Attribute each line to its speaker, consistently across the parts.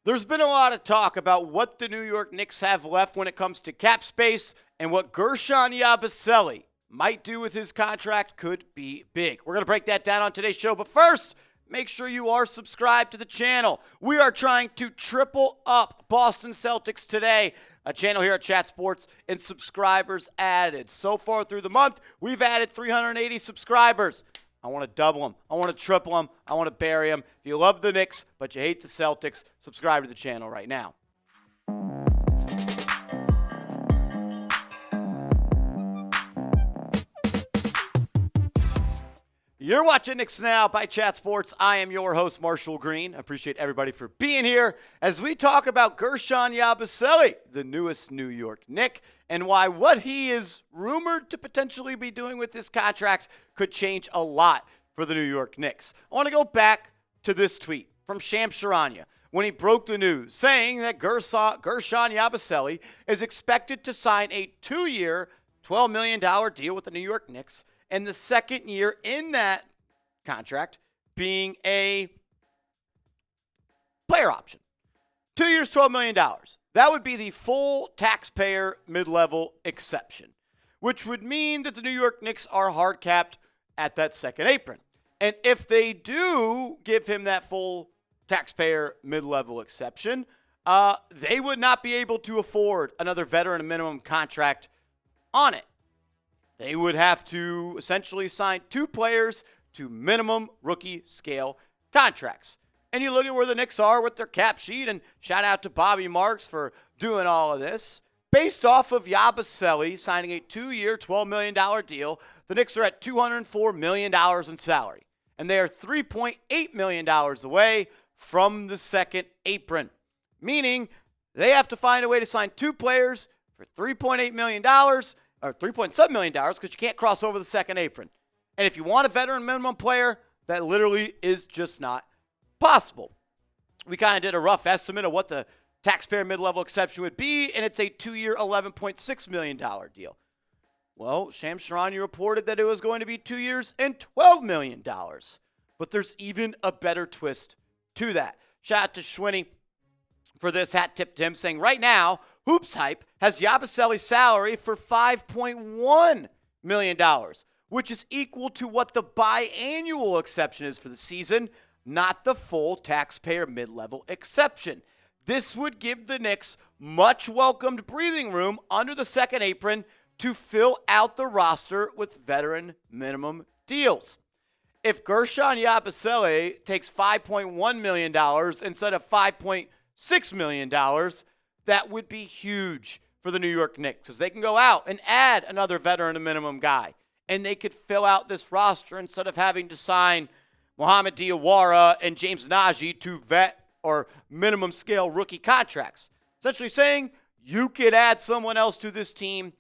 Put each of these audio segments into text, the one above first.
Speaker 1: There's been a lot of talk about what the New York Knicks have left when it comes to cap space, and what Guerschon Yabusele might do with his contract could be big. We're going to break that down on today's show, but first, make sure you are subscribed to the channel. We are trying to triple up Boston Celtics today, a channel here at Chat Sports, and subscribers added. So far through the month, we've added 380 subscribers. I want to double them. I want to triple them. I want to bury them. If you love the Knicks, but you hate the Celtics, subscribe to the channel right now. You're watching Knicks Now by Chat Sports. I am your host, Marshall Green. I appreciate everybody for being here as we talk about Guerschon Yabusele, the newest New York Knick, and why what he is rumored to potentially be doing with this contract could change a lot for the New York Knicks. I want to go back to this tweet from Shams Charania when he broke the news, saying that Guerschon Yabusele is expected to sign a 2-year, $12 million deal with the New York Knicks, and the second year in that contract being a player option. 2 years, $12 million. That would be the full taxpayer mid-level exception, which would mean that the New York Knicks are hard capped at that second apron. And if they do give him that full taxpayer mid-level exception, they would not be able to afford another veteran minimum contract on it. They would have to essentially sign 2 players to minimum rookie scale contracts. And you look at where the Knicks are with their cap sheet, and shout out to Bobby Marks for doing all of this. Based off of Yabusele signing a 2-year, $12 million deal, the Knicks are at $204 million in salary. And they are $3.8 million away from the second apron. Meaning they have to find a way to sign 2 players for $3.8 million, or $3.7 million, because you can't cross over the second apron. And if you want a veteran minimum player, that literally is just not possible. We kind of did a rough estimate of what the taxpayer mid-level exception would be, and it's a 2-year, $11.6 million deal. Well, Shams Charania reported that it was going to be 2 years and $12 million. But there's even a better twist to that. Shout out to Schwinny for this hat tip to him, saying right now, Hoops Hype has Yabusele's salary for $5.1 million, which is equal to what the biannual exception is for the season, not the full taxpayer mid-level exception. This would give the Knicks much welcomed breathing room under the second apron to fill out the roster with veteran minimum deals. If Guerschon Yabusele takes $5.1 million instead of $5.6 million, that would be huge for the New York Knicks, because they can go out and add another veteran minimum guy, and they could fill out this roster instead of having to sign Mohamed Diawara and James Najee to vet or minimum scale rookie contracts. Essentially saying you could add someone else to this team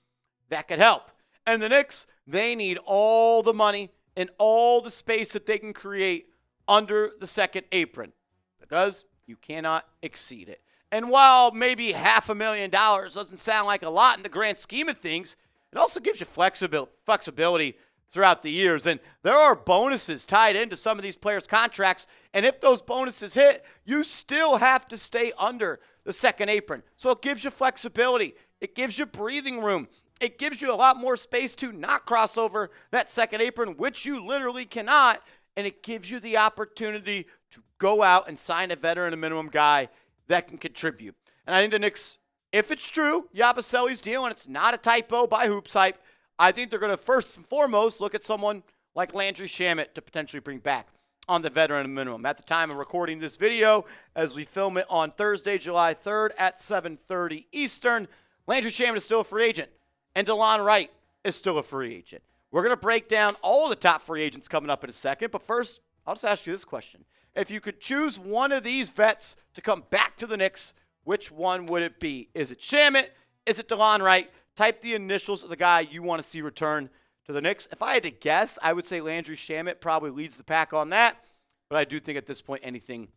Speaker 1: that could help. And the Knicks, they need all the money and all the space that they can create under the second apron, because you cannot exceed it. And while maybe $500,000 doesn't sound like a lot in the grand scheme of things, it also gives you flexibility throughout the years. And there are bonuses tied into some of these players' contracts. And if those bonuses hit, you still have to stay under the second apron. So it gives you flexibility. It gives you breathing room. It gives you a lot more space to not cross over that second apron, which you literally cannot. And it gives you the opportunity to go out and sign a veteran and minimum guy that can contribute. And I think the Knicks, if it's true, Yabusele's deal, and it's not a typo by Hoops Hype, I think they're going to first and foremost look at someone like Landry Shamet to potentially bring back on the veteran minimum. At the time of recording this video, as we film it on Thursday, July 3rd at 7:30 Eastern, Landry Shamet is still a free agent, and Delon Wright is still a free agent. We're going to break down all the top free agents coming up in a second, but first, I'll just ask you this question. If you could choose one of these vets to come back to the Knicks, which one would it be? Is it Shamet? Is it Delon Wright? Type the initials of the guy you want to see return to the Knicks. If I had to guess, I would say Landry Shamet probably leads the pack on that, but I do think at this point anything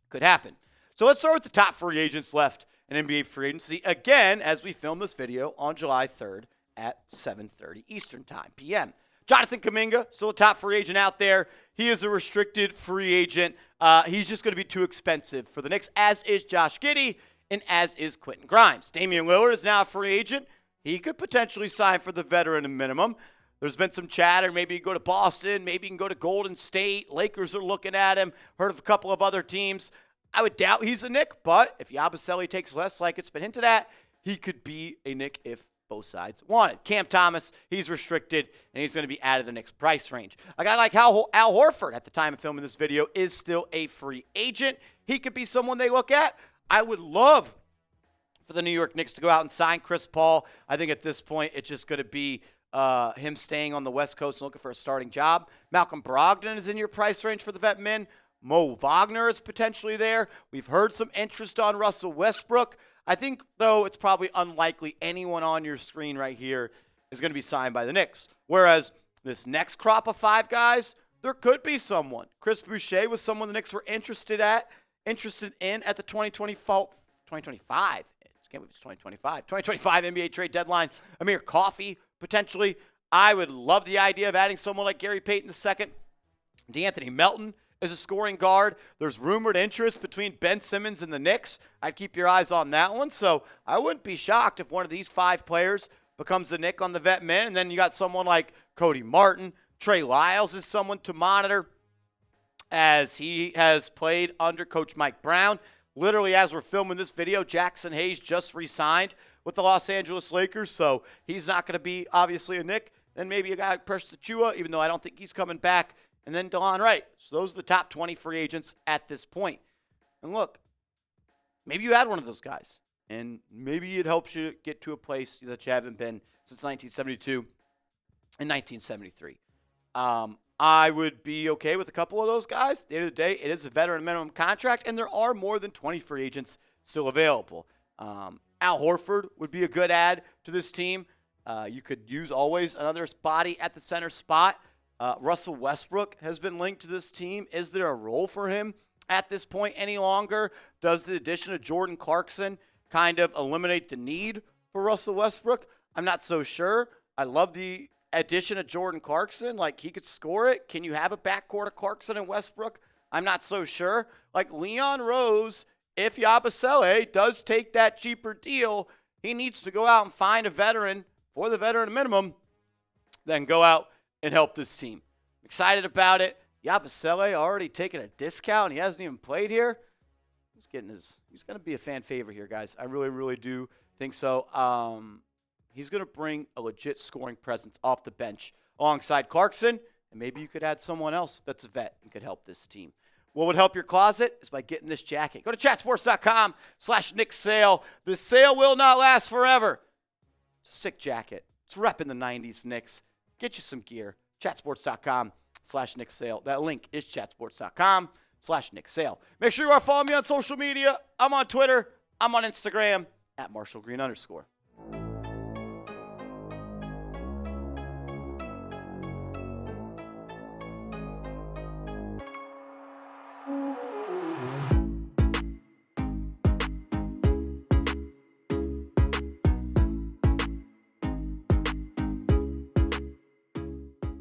Speaker 1: could happen. So let's start with the top free agents left in NBA free agency, again, as we film this video on July 3rd at 7:30 Eastern Time, p.m. Jonathan Kuminga, still a top free agent out there. He is a restricted free agent. He's just going to be too expensive for the Knicks, as is Josh Giddey and as is Quentin Grimes. Damian Lillard is now a free agent. He could potentially sign for the veteran minimum. There's been some chatter. Maybe he can go to Boston. Maybe he can go to Golden State. Lakers are looking at him. Heard of a couple of other teams. I would doubt he's a Knick, but if Yabusele takes less, like it's been hinted at, he could be a Knick if both sides want it. Cam Thomas, he's restricted, and he's going to be out of the Knicks price range. A guy like Al Horford, at the time of filming this video, is still a free agent. He could be someone they look at. I would love for the New York Knicks to go out and sign Chris Paul. I think at this point, it's just going to be him staying on the West Coast and looking for a starting job. Malcolm Brogdon is in your price range for the vet men. Mo Wagner is potentially there. We've heard some interest on Russell Westbrook. I think, though, it's probably unlikely anyone on your screen right here is going to be signed by the Knicks. Whereas this next crop of 5 guys, there could be someone. Chris Boucher was someone the Knicks were interested in at the 2025. Can't believe it's 2025 NBA trade deadline. Amir Coffey, potentially. I would love the idea of adding someone like Gary Payton II. DeAnthony Melton is a scoring guard. There's rumored interest between Ben Simmons and the Knicks. I'd keep your eyes on that one. So I wouldn't be shocked if one of these 5 players becomes the Knick on the vet men. And then you got someone like Cody Martin. Trey Lyles is someone to monitor as he has played under Coach Mike Brown. Literally, as we're filming this video, Jaxson Hayes just re-signed with the Los Angeles Lakers. So he's not going to be, obviously, a Knick. And maybe a guy like Precious Achiuwa, even though I don't think he's coming back. And then Delon Wright. So those are the top 20 free agents at this point. And look, maybe you had one of those guys. And maybe it helps you get to a place that you haven't been since 1972 and 1973. I would be okay with a couple of those guys. At the end of the day, it is a veteran minimum contract, and there are more than 20 free agents still available. Al Horford would be a good add to this team. You could use always another body at the center spot. Russell Westbrook has been linked to this team. Is there a role for him at this point any longer? Does the addition of Jordan Clarkson kind of eliminate the need for Russell Westbrook? I'm not so sure. I love the addition of Jordan Clarkson. Like, he could score it. Can you have a backcourt of Clarkson and Westbrook? I'm not so sure. Like, Leon Rose, if Yabusele does take that cheaper deal, he needs to go out and find a veteran for the veteran minimum, then go out and help this team. Excited about it. Yabusele already taking a discount. He hasn't even played here. He's going to be a fan favorite here, guys. I really, really do think so. He's going to bring a legit scoring presence off the bench alongside Clarkson, and maybe you could add someone else that's a vet and could help this team. What would help your closet is by getting this jacket. Go to chatsports.com/Knicks sale. The sale will not last forever. It's a sick jacket. It's repping the 90s Knicks. Get you some gear. Chatsports.com/Knicks sale. That link is chatsports.com/Knicks sale. Make sure you are following me on social media. I'm on Twitter. I'm on Instagram @MarshallGreen_.